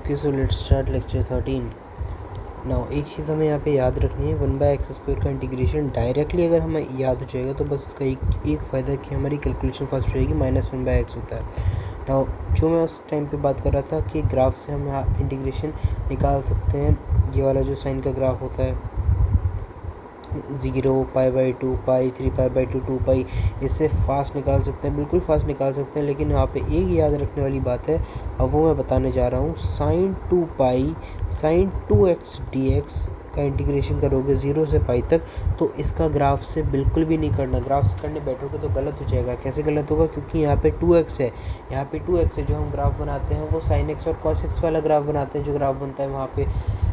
Okay, so let's start lecture 13। Now एक चीज़ हमें यहाँ पे याद रखनी है, 1/x² का इंटीग्रेशन डायरेक्टली अगर हमें याद हो जाएगा तो बस इसका एक फ़ायदा कि हमारी कैलकुलेशन फास्ट हो जाएगी। -1/x होता है। नाउ जो मैं उस टाइम पे बात कर रहा था कि ग्राफ से हम इंटीग्रेशन निकाल सकते हैं। ये वाला जो साइन का ग्राफ होता है 0, π/2, पाई, 3π/2, 2π, इससे फास्ट निकाल सकते हैं, बिल्कुल फास्ट निकाल सकते हैं। लेकिन यहाँ पे एक याद रखने वाली बात है, अब वो मैं बताने जा रहा हूँ। sin 2x dx का इंटीग्रेशन करोगे 0 से पाई तक, तो इसका ग्राफ से बिल्कुल भी नहीं करना। ग्राफ से करने बैठोगे तो गलत हो जाएगा। कैसे गलत होगा? क्योंकि यहाँ पे 2x है, यहाँ पे 2x है। जो हम ग्राफ बनाते हैं वो sin x और cos x वाला ग्राफ बनाते हैं। जो ग्राफ बनता है वहाँ पे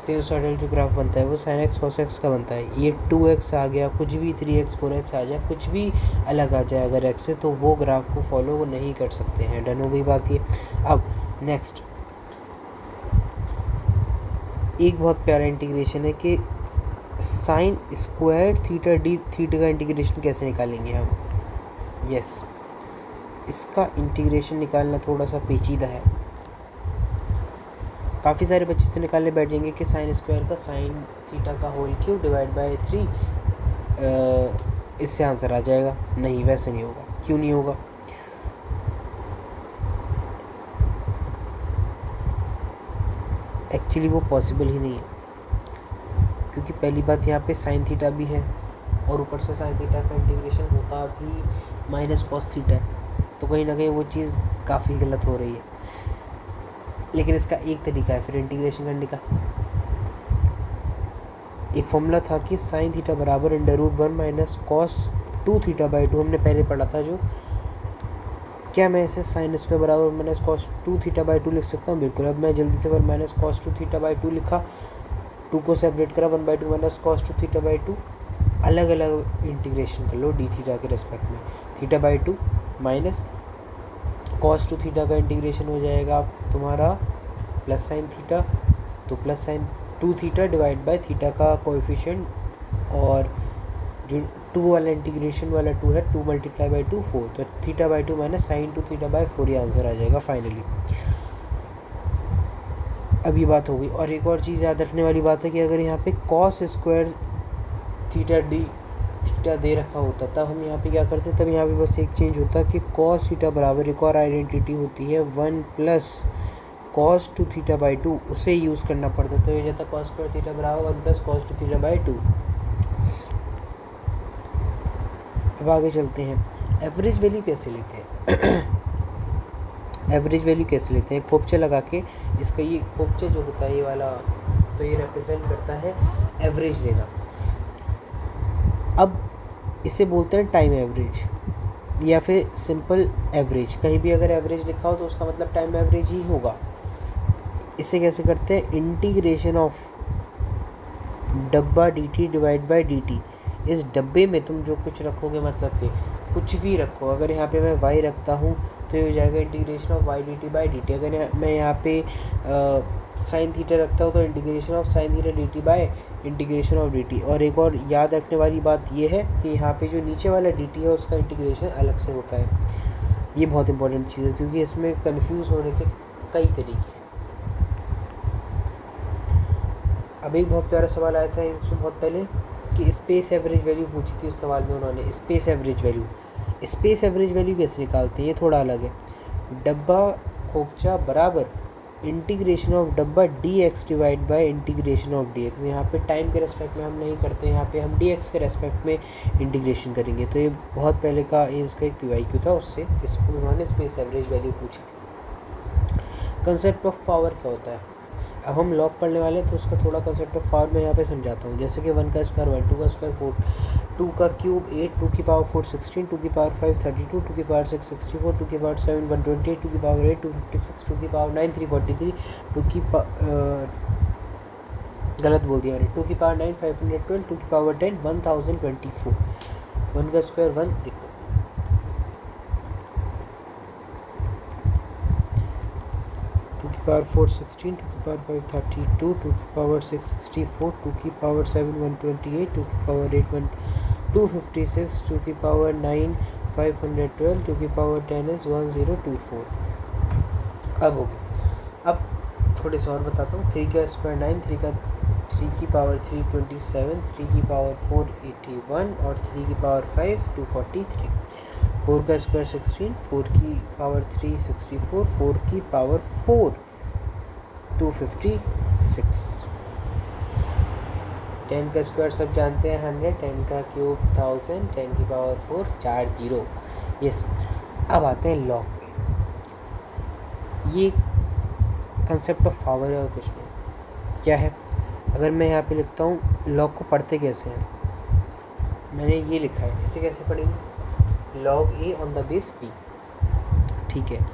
साइनसॉइडल जो ग्राफ बनता है वो sin x cos x का बनता है। ये 2x आ गया, कुछ भी 3x 4x आ जाए, कुछ भी अलग आ जाए अगर x से, तो वो ग्राफ को फॉलो नहीं कर सकते हैं। डन हो गई बात ये। अब नेक्स्ट एक बहुत प्यारा इंटीग्रेशन है कि sin square theta d theta का इंटीग्रेशन कैसे निकालेंगे हम। यस, इसका इंटीग्रेशन निकालना थोड़ा सा पेचीदा है। काफ़ी सारे बच्चे से निकालने बैठ जाएंगे कि साइन स्क्वायर का साइन थीटा का होल क्यूब डिवाइड बाय 3, इससे आंसर आ जाएगा। नहीं, वैसे नहीं होगा। क्यों नहीं होगा? एक्चुअली वो पॉसिबल ही नहीं है, क्योंकि पहली बात यहाँ पे साइन थीटा भी है और ऊपर से साइन थीटा का इंटीग्रेशन होता भी माइनस कॉस थीटा है, तो कहीं ना कहीं वो चीज़ काफ़ी गलत हो रही है। लेकिन इसका एक तरीका है फिर इंटीग्रेशन करने का। एक फॉर्मूला था कि साइन थीटा बराबर √1 माइनस कॉस 2 थीटा बाई 2, हमने पहले पढ़ा था। जो क्या मैं इसे साइन स्क्वायर बराबर माइनस कॉस 2 थीटा बाई 2 लिख सकता हूँ? बिल्कुल। अब मैं जल्दी से माइनस कॉस 2 थीटा बाई 2 लिखा, 2 को सेपरेट करा, 1/2 माइनस कॉस 2 थीटा बाई 2। अलग अलग इंटीग्रेशन कर लो डी थीटा के रेस्पेक्ट में। Theta by 2 minus cos 2 theta का इंटीग्रेशन हो जाएगा तुम्हारा प्लस साइन थीटा, तो plus sign 2 theta divide by theta का कोएफिशिएंट, और जो 2 वाला इंटीग्रेशन वाला 2 है, 2 × 2 4, तो theta by 2 minus sine 2 theta by 4 ये आंसर आ जाएगा फाइनली। अब ये बात हो गई। और एक और चीज़ याद रखने वाली बात है कि अगर यहाँ पे कॉस स्क्वायर थीटा दे रखा होता, तब हम यहाँ पे क्या करते? तब यहाँ पे बस एक चेंज होता कि कॉस थीटा बराबर एक और आइडेंटिटी होती है 1 प्लस cos 2 थीटा बाई 2, उसे यूज़ करना पड़ता। तो ये जाता cos स्क्वायर थीटा बराबर 1 प्लस cos 2 थीटा बाई 2। अब आगे चलते हैं। एवरेज वैल्यू कैसे लेते हैं? एवरेज वैल्यू कैसे लेते हैं? खोपचे लगा के। इसका ये खोपचे जो होता है ये वाला, तो ये रिप्रेजेंट करता है एवरेज लेना। अब इसे बोलते हैं टाइम एवरेज या फिर सिंपल एवरेज। कहीं भी अगर एवरेज लिखा हो तो उसका मतलब टाइम एवरेज ही होगा। इसे कैसे करते हैं? इंटीग्रेशन ऑफ डब्बा dt डिवाइड बाय dt। इस डब्बे में तुम जो कुछ रखोगे, मतलब कि कुछ भी रखो। अगर यहाँ पे मैं y रखता हूँ तो ये हो जाएगा integration of y dt by dt। अगर मैं यहाँ पे साइन थीटा रखता हूँ तो integration of sine theta dt bye integration of dt। और एक और याद रखने वाली बात ये है कि यहाँ पे जो नीचे वाला dt है उसका इंटीग्रेशन अलग से होता है। ये बहुत इंपॉर्टेंट चीज़ है, क्योंकि इसमें कन्फ्यूज़ होने के कई तरीके हैं। अब एक बहुत प्यारा सवाल आया था इसमें बहुत पहले कि स्पेस एवरेज वैल्यू पूछी थी। उस सवाल में उन्होंने स्पेस एवरेज वैल्यू कैसे निकालते हैं, ये थोड़ा अलग है। डब्बा खोपचा बराबर इंटीग्रेशन ऑफ डब्बा dx divide by integration of dx। यहाँ पे टाइम के रेस्पेक्ट में हम नहीं करते, यहाँ पे हम dx के रेस्पेक्ट में इंटीग्रेशन करेंगे। तो ये बहुत पहले का एम्स का एक PYQ था, उससे उन्होंने स्पेस एवरेज वैल्यू पूछी थी। कंसेप्ट ऑफ पावर क्या होता है? अब हम लॉग पढ़ने वाले हैं तो उसका थोड़ा कंसेप्ट ऑफ पावर मैं यहाँ पे समझाता हूँ। जैसे कि 1 का स्क्वायर 1, 2 का स्क्वायर 4, 2 का क्यूब 8, 2 की पावर 4 16, 2 की पावर 5 32, 2 की पावर 6 64, 2 की पावर 7 128, 2 की पावर 8 256, 2 की पावर 9 343, 2 की गलत बोल दिया मैंने, 2 की पावर 9 512, 2 की पावर 10 1024। 1 का स्क्वायर 1, देखो 2 की पावर 4 16, 2 की पावर 5 32, 2 की पावर 6 64, 2 की पावर 7 128, 2 की पावर 8 256, 2 की पावर 9 512, 2 की पावर 10 is 1024। अब हो गया। अब थोड़े से और बताता हूँ। 3 का स्क्वायर 9, 3 की पावर 3 27, 3 की पावर 4 81 और 3 की पावर 5 243। 4 का स्क्वायर 16, 4 की पावर 3 64, 4 की पावर 4 256। 10 का स्क्वायर सब जानते हैं 100, 10 का क्यूब 1000, 10 की पावर 4 40। यस, अब आते हैं लॉग पे। ये कंसेप्ट ऑफ पावर है और कुछ नहीं। क्या है, अगर मैं यहाँ पे लिखता हूँ लॉग को पढ़ते कैसे हैं, मैंने ये लिखा है, इसे कैसे पढ़ेंगे, log a on the base b. ठीक है,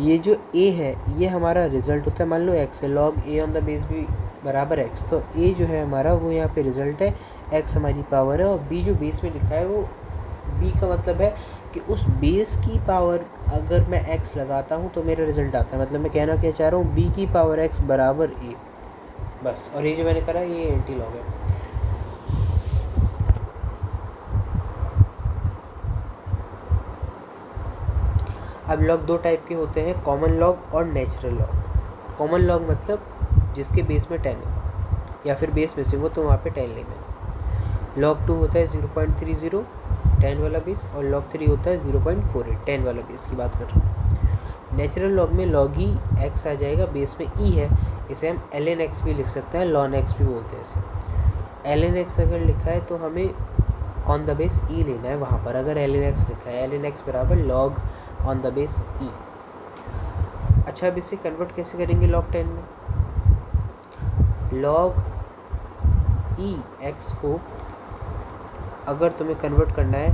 ये जो ए है ये हमारा रिजल्ट होता है। मान लो एक्स है, log a on the base b बराबर एक्स, तो ए जो है हमारा वो यहाँ पे रिजल्ट है, एक्स हमारी पावर है, और बी जो बेस में लिखा है वो बी का मतलब है कि उस बेस की पावर अगर मैं एक्स लगाता हूँ तो मेरा रिजल्ट आता है। मतलब मैं कहना क्या चाह रहा हूँ, बी की पावर एक्स बराबर ए, बस। और ये जो मैंने करा ये एंटी लॉग है। अब लॉग दो टाइप के होते हैं, कॉमन लॉग और नेचुरल लॉग। कॉमन लॉग मतलब जिसके बेस में 10 हो या फिर बेस में से वो, तो वहाँ पे 10 लेना है। लॉग 2 होता है 0.30 10 वाला बेस, और लॉग 3 होता है 0.48 10 वाला बेस की बात कर रहा हूँ। नेचुरल लॉग में लॉग ही एक्स आ जाएगा, बेस में ई है, इसे हम ln x भी लिख सकते हैं, ln x भी बोलते हैं इसे। ln x अगर लिखा है तो हमें ऑन द बेस ई लेना है वहाँ पर। अगर ln x लिखा है, ln x बराबर log on the base e. अच्छा, अब इसे कन्वर्ट कैसे करेंगे लॉग 10 में। लॉग ई एक्स को अगर तुम्हें कन्वर्ट करना है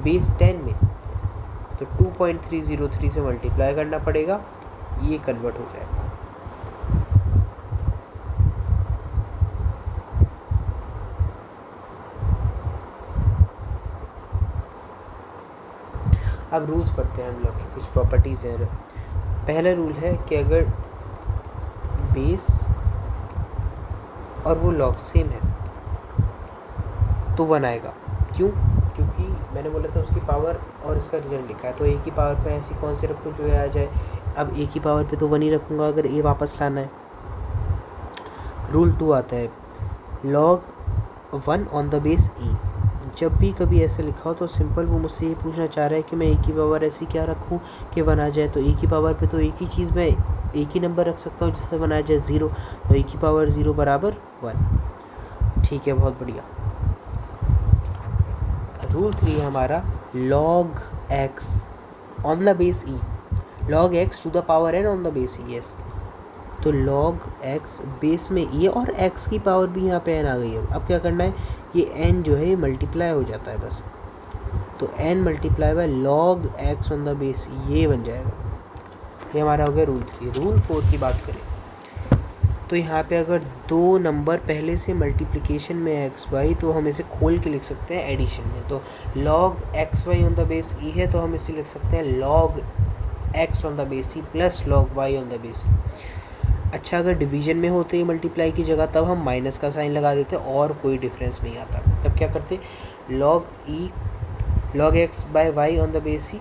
बेस 10 में तो 2.303 से मल्टीप्लाई करना पड़ेगा, ये कन्वर्ट हो जाएगा। अब रूल्स पढ़ते हैं हम लोग की, कुछ प्रॉपर्टीज़ हैं। पहला रूल है कि अगर बेस और वो लॉग सेम है तो 1 आएगा। क्यों? क्योंकि मैंने बोला था उसकी पावर और इसका रिजल्ट लिखा है, तो ए की पावर पे ऐसी कौन से रखूँ जो आ जाए। अब ए की पावर पे तो 1 ही रखूँगा अगर ए वापस लाना है। रूल 2 आता है, लॉग 1 ऑन द बेस ई। जब भी कभी ऐसे लिखा हो तो सिंपल वो मुझसे ये पूछना चाह रहा है कि मैं ए की पावर ऐसी क्या रखूँ कि 1 आ जाए। तो ए की पावर पे तो एक ही चीज़, मैं एक ही नंबर रख सकता हूँ जिससे 1 आ जाए, 0। तो ए की पावर 0 बराबर 1। ठीक है, बहुत बढ़िया। रूल 3 है हमारा, log x on the base e, log x to the power n on the base e. Yes, तो लॉग एक्स बेस में ई और एक्स की पावर भी यहाँ पे एन आ गई है। अब क्या करना है, ये एन जो है ये मल्टीप्लाई हो जाता है बस, तो n multiply by log x on the base ये बन जाएगा। ये हमारा हो गया रूल 3। रूल 4 की बात करें तो यहाँ पे अगर दो नंबर पहले से मल्टीप्लिकेशन में एक्स वाई, तो हम इसे खोल के लिख सकते हैं एडिशन में। तो log x y on the base e है, तो हम इसे लिख सकते हैं log x on the base e plus log y on the base e. अच्छा, अगर डिवीजन में होते ही मल्टीप्लाई की जगह, तब हम माइनस का साइन लगा देते और कोई डिफरेंस नहीं आता। तब क्या करते, log e log x by y on the base e,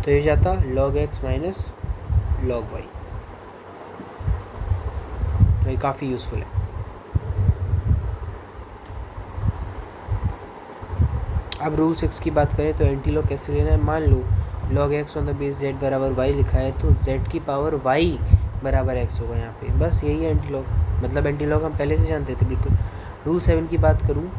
तो ये जाता log x minus log y. ये काफ़ी यूज़फुल है। अब रूल 6 की बात करें तो एंटी लॉग कैसे लेना है। मान लो log x on the base z बराबर वाई लिखा है, तो जेड की पावर वाई बराबर एक्स होगा यहाँ पे, बस यही है एंटी लॉग। मतलब एंटी लॉग हम पहले से जानते थे बिल्कुल। रूल 7 की बात करूँ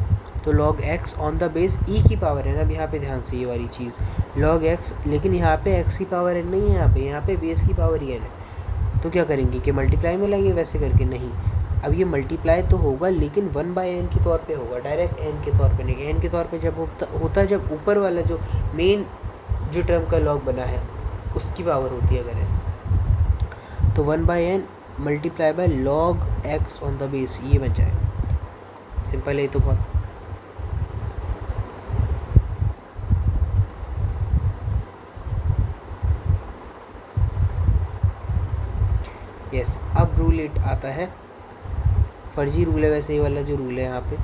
तो log x on the base e की पावर है ना, अब यहाँ पे ध्यान से ये वाली चीज़, लॉग एक्स, लेकिन यहाँ पे एक्स की पावर एन नहीं है, यहाँ पे बेस की पावर ही एन है। तो क्या करेंगे कि मल्टीप्लाई में लाएंगे वैसे करके, नहीं। अब ये मल्टीप्लाई तो होगा लेकिन 1/n के तौर पे होगा, डायरेक्ट n के तौर पे नहीं। n के तौर पे जब होता जब ऊपर वाला जो मेन जो टर्म का लॉग बना है उसकी पावर होती है अगर n, तो 1/n multiply by log x on the base, ये बन जाएगा। सिंपल है ये तो बहुत। यस, अब रूल 8 आता है, फर्जी रूल है वैसे ये वाला जो रूल है यहाँ पे,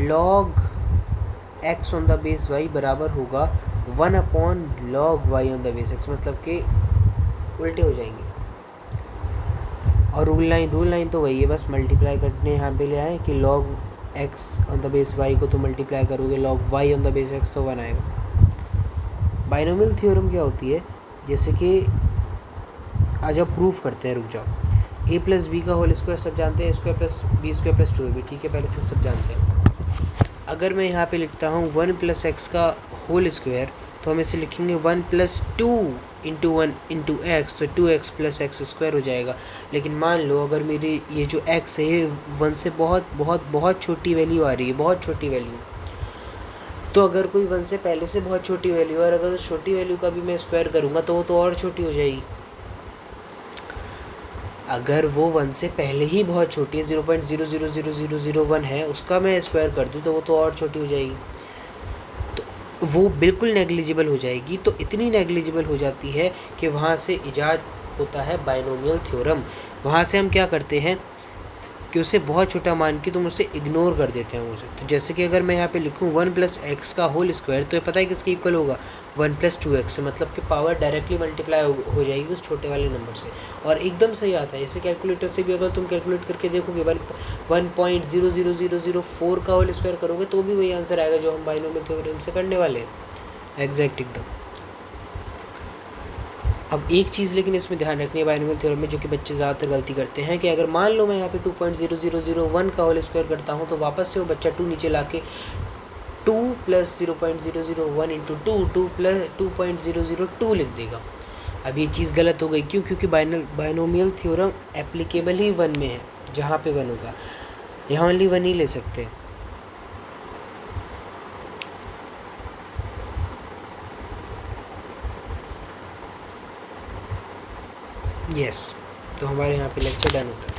log x on the base y बराबर होगा 1/log y on the base x। मतलब कि उल्टे हो जाएंगे। और रूल लाइन तो वही है, बस मल्टीप्लाई करने यहाँ पे ले आए कि log x on the base y को तो मल्टीप्लाई करोगे log y on the base x तो 1 आएगा। बाइनोमियल थ्योरम क्या होती है, जैसे कि आज आप प्रूफ करते हैं, रुक जाओ। a प्लस बी का होल स्क्वायर सब जानते हैं, square plus b square plus 2ab, ठीक है, पहले से सब जानते हैं। अगर मैं यहाँ पे लिखता हूँ 1 प्लस एक्स का होल स्क्वायर, तो हम इसे लिखेंगे 1 प्लस 2 इंटू 1 इंटू एक्स, तो 2x प्लस एक्स स्क्वायर हो जाएगा। लेकिन मान लो अगर मेरी ये जो x है ये 1 से बहुत बहुत बहुत छोटी वैल्यू आ रही है, बहुत छोटी वैल्यू, तो अगर कोई 1 से पहले से बहुत छोटी वैल्यू है और अगर उस छोटी वैल्यू का भी मैं स्क्वायर करूँगा तो वो तो और छोटी हो जाएगी। अगर वो 1 से पहले ही बहुत छोटी है, 0.000001 है, उसका मैं स्क्वायर कर दूँ तो वो तो और छोटी हो जाएगी, तो वो बिल्कुल नेग्लिजिबल हो जाएगी। तो इतनी नेग्लिजिबल हो जाती है कि वहाँ से इजाद होता है बाइनोमियल थ्योरम। वहाँ से हम क्या करते हैं कि उसे बहुत छोटा मान के तुम उसे इग्नोर कर देते हैं उसे। तो जैसे कि अगर मैं यहाँ पे लिखूँ 1 प्लस एक्स का होल स्क्वायर, तो ये पता है किसके इक्वल होगा, 1 प्लस 2x से, मतलब कि पावर डायरेक्टली मल्टीप्लाई हो जाएगी उस छोटे वाले नंबर से, और एकदम सही आता है। इसे कैलकुलेटर से भी अगर तुम कैलकुलेट करके देखोगे 1.00004 का होल स्क्वायर करोगे तो भी वही आंसर आएगा जो हम बाइनोमियल थ्योरम से करने वाले हैं, एग्जैक्ट एकदम। अब एक चीज़ लेकिन इसमें ध्यान रखनी है बाइनोमियल थ्योरम में, जो कि बच्चे ज़्यादातर गलती करते हैं, कि अगर मान लो मैं यहाँ पे 2.0001 का होल स्क्वायर करता हूँ तो वापस से वो बच्चा 2 नीचे ला के 2 प्लस 0.001 इंटू 2 प्लस 2.002 लिख देगा। अब ये चीज़ गलत हो गई, क्यों? क्योंकि बाइनोमियल थ्योरम एप्लीकेबल ही 1 में है, जहाँ पे 1 होगा, यहाँ ओनली 1 ही ले सकते हैं। यस, तो हमारे यहाँ पे लेक्चर डन होता है।